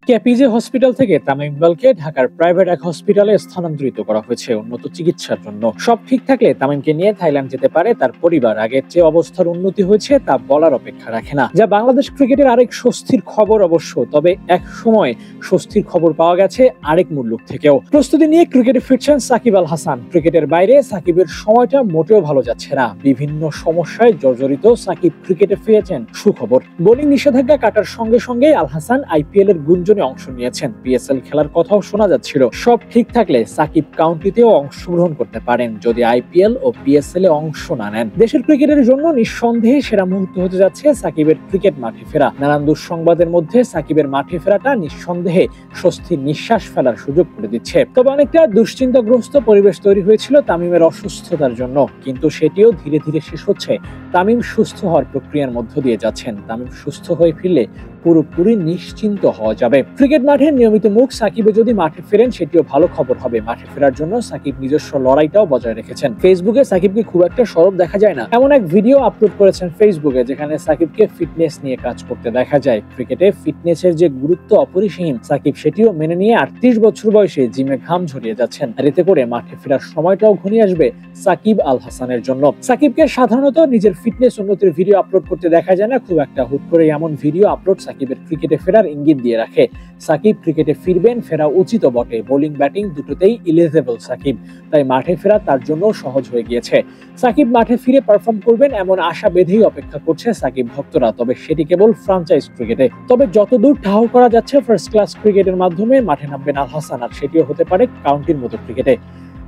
KPJ hospital থেকে তামিম ইকবালকে ঢাকার private এক হসপিটালে স্থানান্তরিত করা হয়েছে উন্নত চিকিৎসার জন্য। সব ঠিক থাকলে তামিমকে নিয়ে থাইল্যান্ড যেতে পারে তার পরিবার। আগের যে অবস্থার উন্নতি হয়েছে তা বলার অপেক্ষা রাখে না, যা বাংলাদেশ ক্রিকেটের আরেক স্বস্তির খবর অবশ্য। তবে এক সময় স্বস্তির খবর পাওয়া গেছে আরেক মুল্লুক থেকেও। প্রস্তুতি নিয়ে ক্রিকেটে ফিরছেন সাকিব আল হাসান। ক্রিকেটের বাইরে সাকিবের সময়টা মোটেও ভালো যাচ্ছে না। বিভিন্ন সমস্যায় জর্জরিত সাকিব ক্রিকেটে ফিরেছেন সুখবর। বোলিং নিষেধাজ্ঞা কাটার সঙ্গে সঙ্গে আল হাসান আইপিএল এর গুঞ্জনে অংশ নিয়েছেন। পিএসএল খেলার কথাও শোনা যাচ্ছিল। সব ঠিক থাকলে সাকিব কাউন্টিতেও অংশগ্রহণ করতে পারেন যদি আইপিএল ও পিএসএল এ অংশ না নেন। দেশের ক্রিকেটের জন্য নিঃসন্দেহে সেরা মুহূর্ত হতে যাচ্ছে সাকিবের ক্রিকেট মাঠে ফেরা। নানান দুঃসংবাদের মধ্যে সাকিবের মাঠে ফেরাটা নিঃসন্দেহে স্বস্তির নিঃশ্বাস ফেলার সুযোগ করে দিচ্ছে। তবে অনেকটা দুশ্চিন্তাগ্রস্ত পরিবেশ তৈরি হয়েছিল তামিমের অসুস্থতার জন্য, কিন্তু সেটিও ধীরে ধীরে শেষ হচ্ছে। তামিম সুস্থ হওয়ার প্রক্রিয়ার মধ্য দিয়ে যাচ্ছেন। তামিম সুস্থ হয়ে ফিরলে পুরোপুরি নিশ্চিন্ত হওয়া যাবে। ক্রিকেট মাঠের নিয়মিত মুখ সাকিবে যদি মাঠে ফেরেন সেটিও ভালো খবর হবে। মাঠে ফেরার জন্য সাকিব নিজস্ব লড়াইটাও বজায় রেখেছেন। ফেসবুকে সাকিবকে খুব একটা সরব দেখা যায় না, এমন এক ভিডিও আপলোড করেছেন ফেসবুকে, যেখানে সাকিবকে ফিটনেস নিয়ে কাজ করতে দেখা যায়। ক্রিকেটে ফিটনেসের যে গুরুত্ব অপরিসীম, সাকিব সেটিও মেনে নিয়ে 38 বছর বয়সে জিমে ঘাম ঝরিয়ে যাচ্ছেন। আর এতে করে মাঠে ফেরার সময়টাও ঘনিয়ে আসবে সাকিব আল হাসানের জন্য। সাকিবকে সাধারণত নিজের ফিটনেস উন্নতির ভিডিও আপলোড করতে দেখা যায় না খুব একটা। হুট করে এমন ভিডিও আপলোড সাকিবের ক্রিকেটে ফেরার ইঙ্গিত দিয়ে রাখে। সাকিব ক্রিকেটে ফিরবেন, ফেরা উচিত বটে। বোলিং ব্যাটিং দুটোতেই ইলিজেবল সাকিব, তাই মাঠে ফেরা তার জন্য সহজ হয়ে গিয়েছে। সাকিব মাঠে ফিরে পারফর্ম করবেন এমন আশা বেঁধেই অপেক্ষা করছে সাকিব ভক্তরা। তবে সেটি কেবল ফ্রাঞ্চাইজ ক্রিকেটে। তবে যতদূর ঠাহর করা যাচ্ছে ফার্স্ট ক্লাস ক্রিকেটের মাধ্যমে মাঠে নামবেন আল হাসান, আর সেটিও হতে পারে কাউন্টির মতো ক্রিকেটে।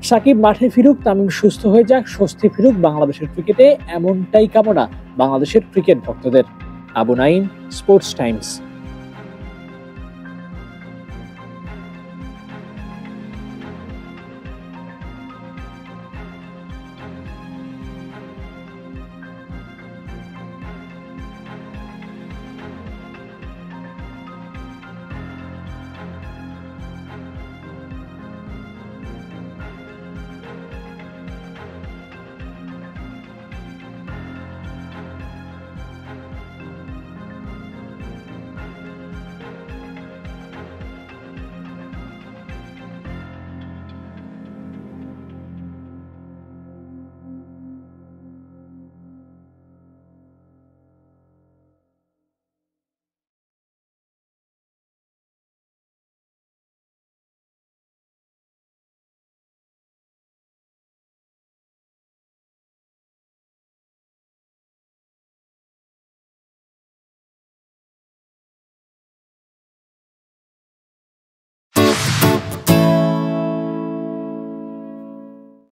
সাকিব মাঠে ফিরুক, তামিম সুস্থ হয়ে যাক, স্বস্তি ফিরুক বাংলাদেশের ক্রিকেটে, এমনটাই কামনা বাংলাদেশের ক্রিকেট ভক্তদের। Abu Naim, sports Times.